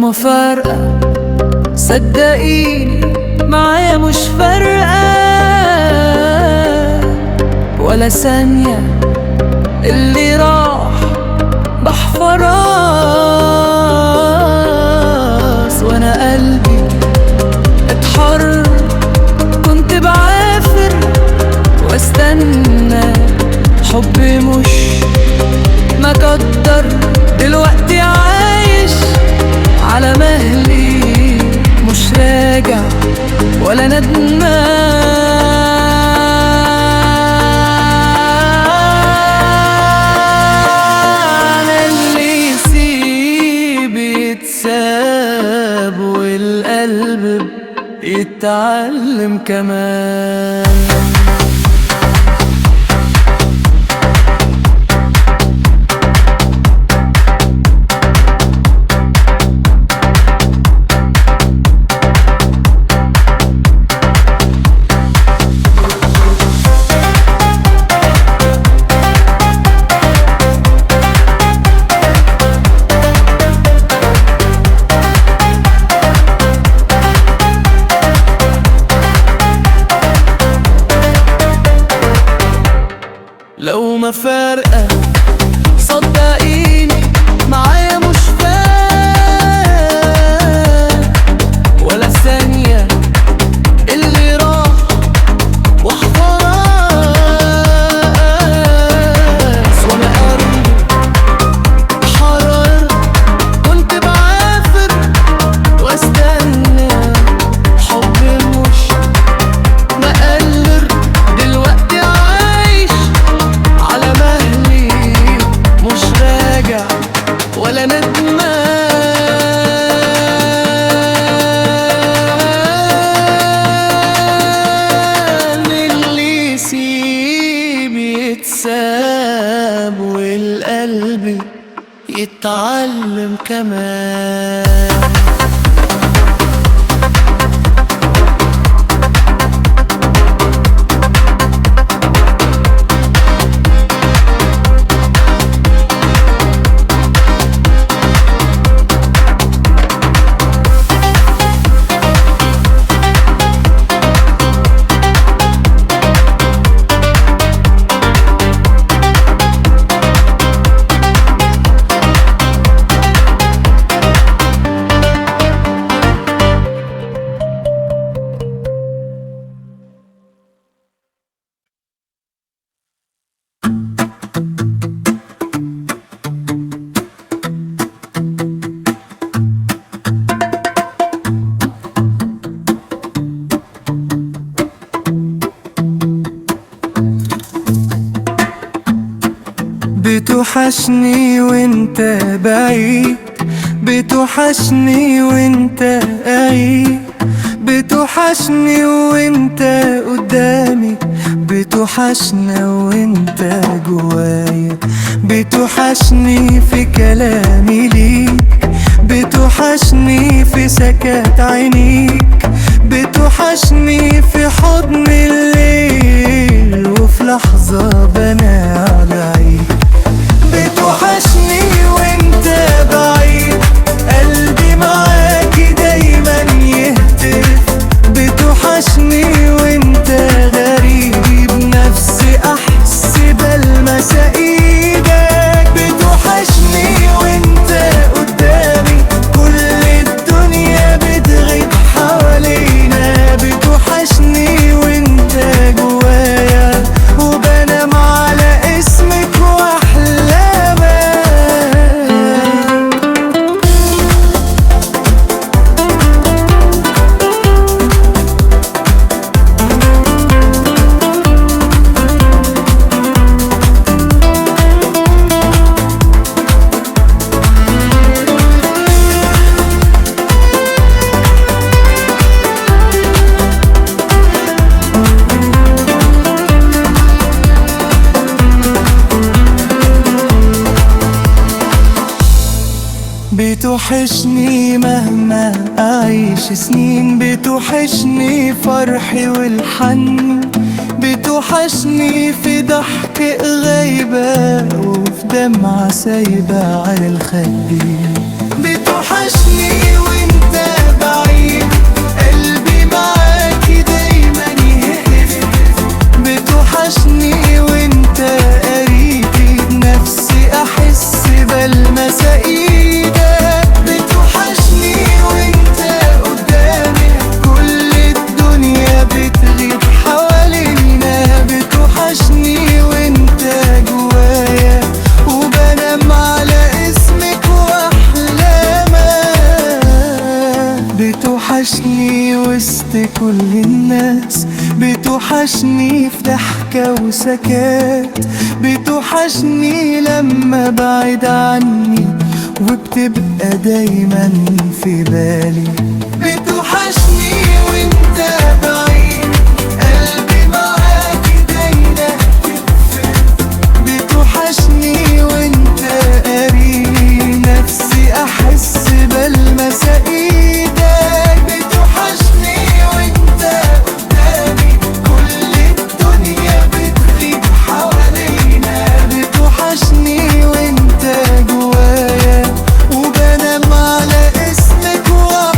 مفارقة صدقيني معايا مش فارقة ولا ثانية، اللي راح بحفراس وانا قلبي اتحر. كنت بعافر واستنى حبي مش مقدر، دلوقتي عايش على مهلي مش راجع ولا ندمان. اللي يسيب يتساب والقلب يتعلم كمان. لو ما فارقة صدقيني معايا مش فارق ولا ثانية، اللي راح وحفراس وانا قلبي حرر. كنت بعافر واستنى حبي مش مقلر، دلوقتي عايش على مهلي مش راجع ولا ندمان. اللي يسيب يتساب والقلب يتعلم كمان. بتوحشني وانت بعيد، بتوحشني وانت قريب، بتوحشني وانت قدامي، بتوحشنا وانت جوايا، بتوحشني في كلامي ليك، بتوحشني في سكات عينيك، بتوحشني في حضن الليل وفي لحظة بنام عليك. بتوحشني وانت بعيد، قلبي معاكي دايما يهتف، بتوحشني وانت غريب، نفسي احس بلمس ايدك، بتوحشني وانت قدامي، كل الدنيا بتغيب حوالينا، بتوحشني وانت جوايا وبنام على اسمك واحلامك. بتوحشني مهما أعيش سنين، بتوحشني فرحي والحن، بتوحشني في ضحك غايبة وفي دمعة سايبة على الخدين، بتوحشني بلمسة ايدك. بتوحشني وانت قدامي، كل الدنيا بتغيب حوالينا. بتوحشني وانت جوايا، وبنام على اسمك واحلامك. بتوحشني وسط كل الناس، بتوحشني في ضحكة وسكات. بتوحشني لما بعيد عني وبتبقى دايما في بالي. بتوحشني وانت بعيد، قلبي معاكي دايما كتفك. بتوحشني وانت قريب، نفسي احس بلمسة ايدك. بتوحشني وانت قدامي، كل الدنيا بتغيب حوالينا. بتوحشني وانت جوايا، وبنام على اسمك واحلامك.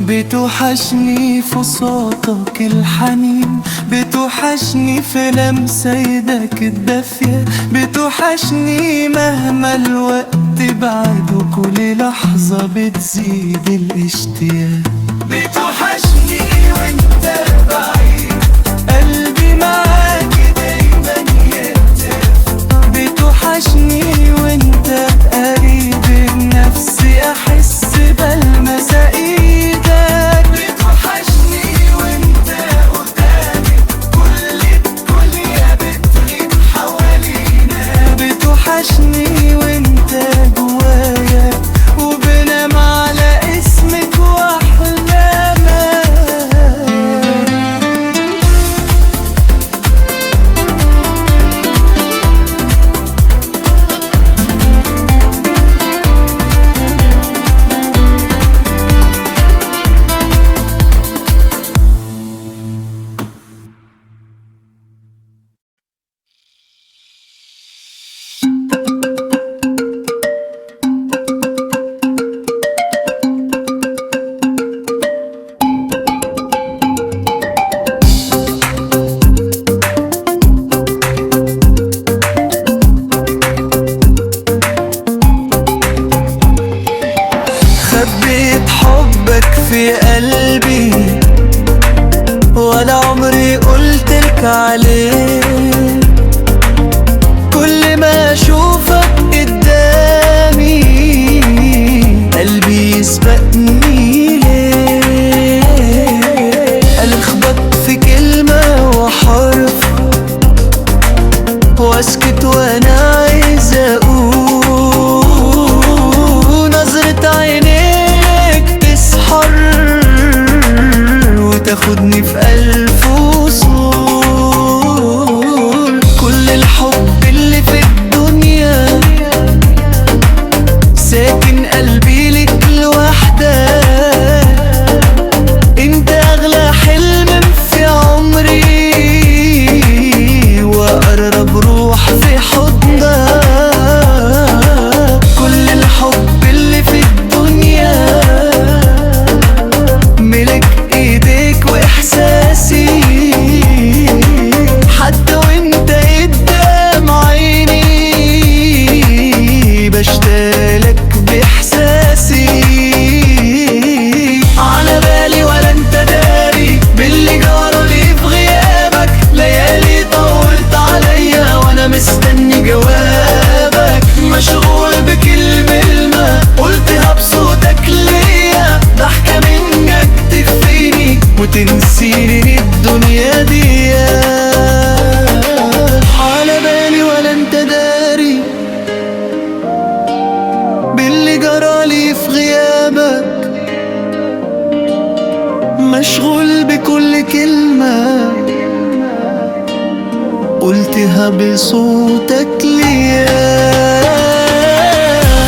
بتوحشني في صوتك الحنين، بتوحشني في لمسة ايدك الدافية. بتوحشني مهما الوقت بعد، وكل لحظة بتزيد الاشتياق. بتوحشني وانت بعيد، قلبي معاكي دايما يهتف. بتوحشني وانت قريب، نفسي احس بلمسة ايدك. بتوحشني وانت قدامي، كل الدنيا بتغيب حوالينا. بتوحشني وانت جوايا، وبنام على اسمك واحلامك. خبيت حبك في قلبي، ولا عمري قلتلك عليه. كل ما اشوفك قدامي، قلبي يسبقني ليه. قال اخبط في كلمة وحرف، واسكت وانا عايز اقول. نظرة عينيك تسحر، وتاخدني في ألف وصول. كل الحب اللي في الدنيا ساكن قلبي لك لوحدك. انت اغلى حلم في عمري، واقرب روح في حضنك. كل الحب اللي في الدنيا ملك ايديك واحساسي. حتى وانت قدام عيني، بشتاقلك باحساسي. على بالي ولا انت داري باللي جرالي في غيابك. ليالي طولت عليا وانا مستني جوابك. مشغول بكلمة قلتها بصوتك ليا. ضحكة منك تكفيني وتنسيني الدنيا دي. على بالي ولا انت داري باللي جرالي في غيابك. مشغول بكل كلمة قلتها بصوتك ليا،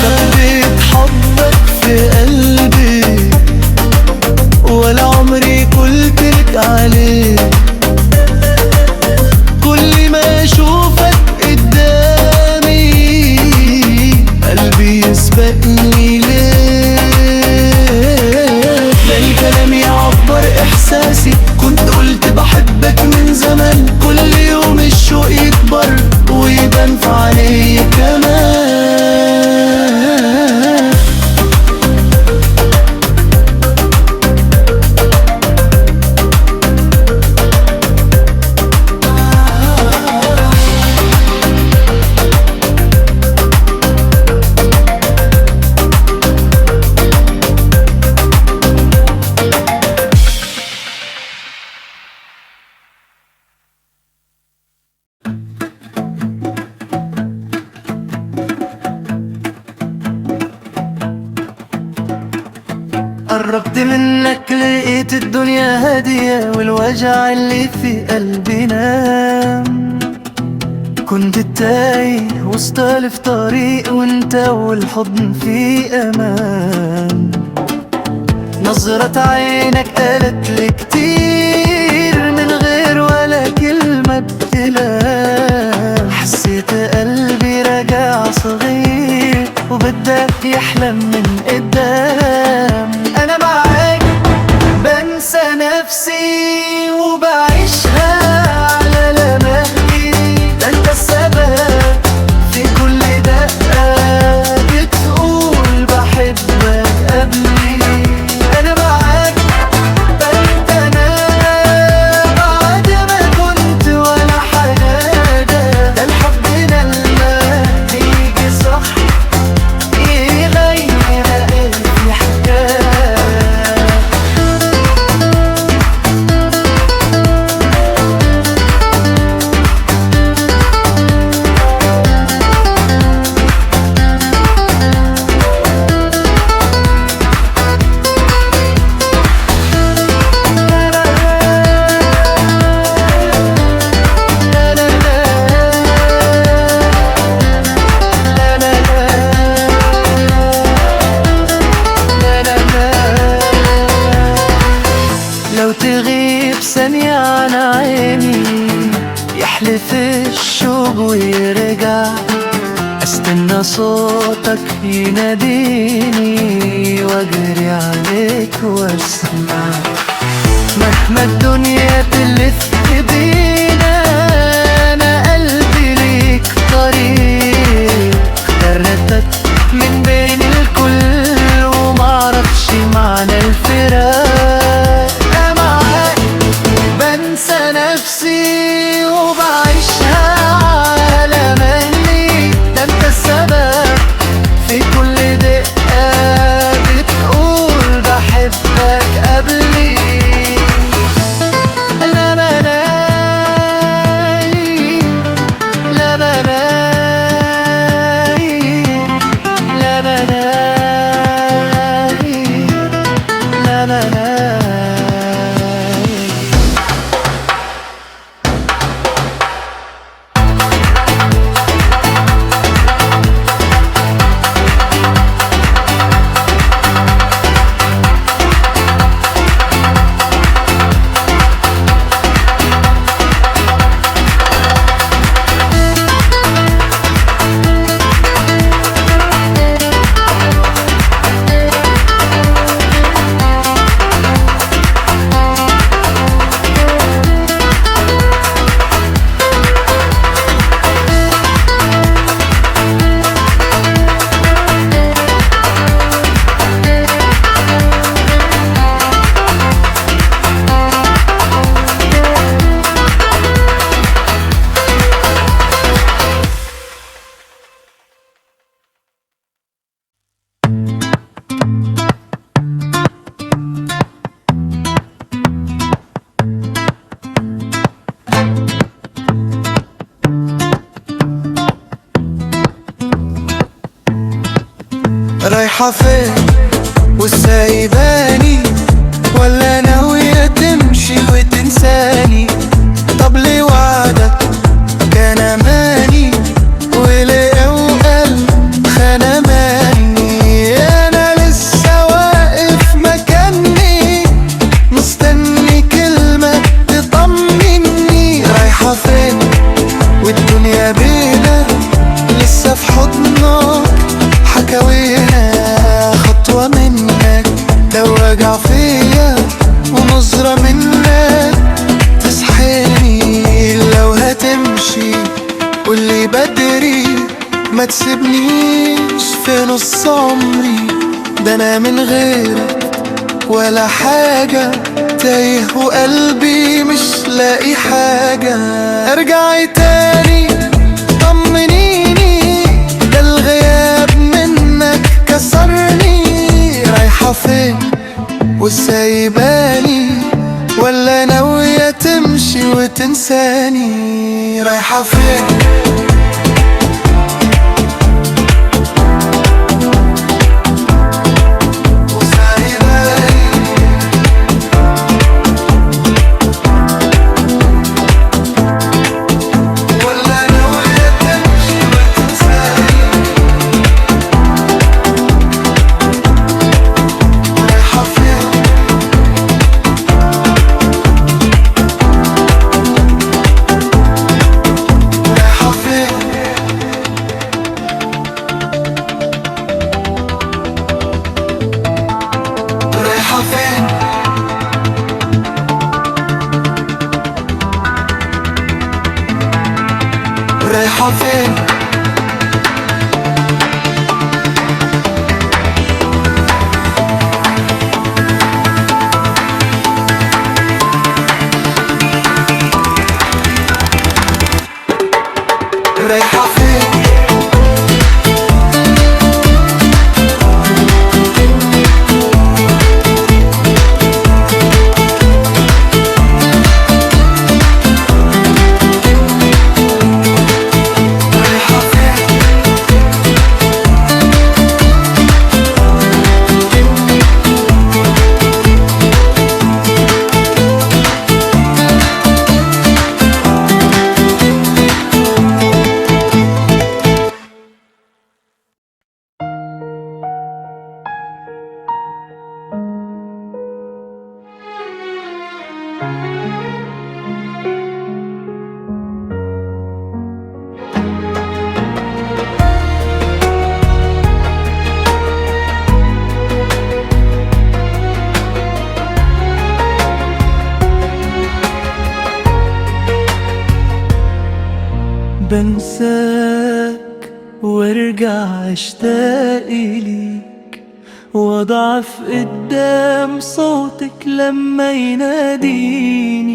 خبيت حبك في قلبي ولا عمري قلتلك عليه. كل ما اشوفك قدامي قلبي يسبقني ليه. لا الكلام يعبر احساسي، كنت قلت بحبك من زمان. كل يوم الشوق يكبر ويبان في عينيا كمان. قربت منك لقيت الدنيا هادية والوجع اللي في قلبي نام. كنت تايه وسط ألف طريق وانت والحضن في أمان. نظرة عينك قالت لي كتير من غير ولا كلمة ابتلاء. حسيت قلبي رجع صغير وبدأ يحلم من قدام. أنا معاك بنسى نفسي وبعيشها على لمهلي. ده انت السبب في كل دقة بتقول بحبك قبلي. أنا معاك بقيت أنا بعد ما كنت ولا حاجة. ده الحب لما يجي صح يغير ألف حكاية. لو تغيب ثانية عن عيني يحلف الشوق ويرجع. استنى صوتك يناديني واجري عليك واسمع. مهما الدنيا تلف بينا انا قلبي ليك طريق. اخترتك من بين الكل ومعرفش معنى الفراق. أنا معاك بنسى نفسي وبعيشها على مهلي. ده انت السبب في كل دقة بتقول بحبك قبلي. لا بلاقي لا بلاقي لا بلاقي لا بلاقي. رايحة فين وسايباني ولا ناوية تمشي وتنساني؟ طب ليه وعدك كان أماني ولقى وقلب خان أماني. أنا لسه واقف مكاني مستني كلمة تطمني. رايحة فين والدنيا بينا لسه في حضنك حكاوينا. خطوة منك ده وجع فيا ونظرة منك تسحرني. لو هتمشي قولي بدري ما تسيبنيش في نص عمري. ده انا من غيرك ولا حاجة تايه وقلبي مش لاقي حاجة. ارجعي تاني طمنيني ده الغياب منك كسرني. رايحة فين وسايباني ولا ناوية تمشي وتنساني؟ رايحة فين رايحة فين؟ رايحة فين؟ بنساك وارجع اشتاق ليك واضعف قدام صوتك لما يناديني.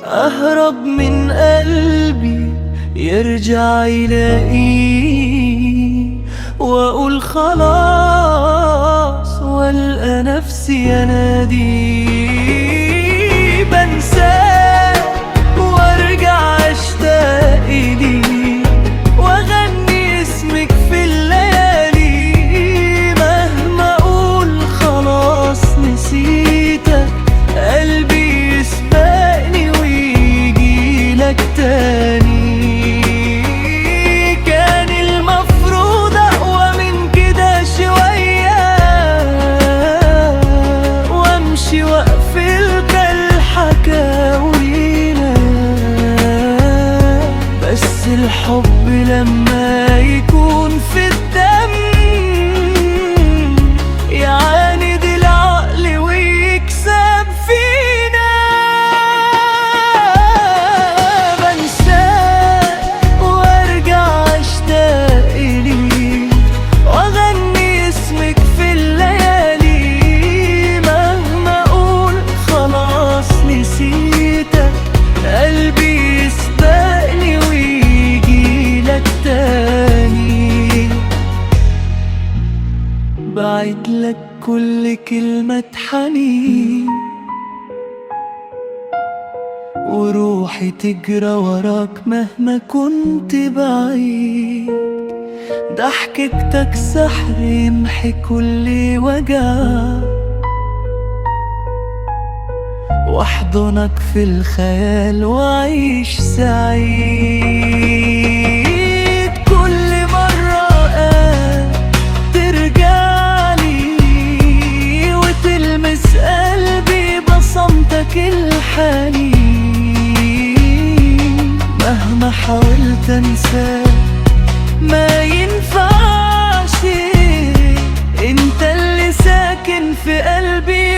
اهرب من قلبي يرجع يلاقيني واقول خلاص والقى نفسي اناديه. بنساك وارجع اشتاق ليك واغني اسمك في الليالي. مهما اقول خلاص نسيتك قلبي يسبقني ويجيلك تاني. كان المفروض اقوى من كده شوية وامشي واقفل الحكاوينا. بس الحب لما يكون في الدم يعاند العقل ويكسب فينا. بنساك وارجع اشتاق ليك واغني اسمك في الليالي. مهما اقول خلاص نسيتك قلبي يسبقني ويجيلك تاني. بعتلك كل كلمة حنين وروحي تجرى وراك مهما كنت بعيد. ضحكتك سحر يمحي كل وجع واحضنك في الخيال وعيش سعيد. كل مرة ترجعلي وتلمس قلبي بصمتك الحنين، مهما حاولت انساك ما ينفعش، انت اللي ساكن في قلبي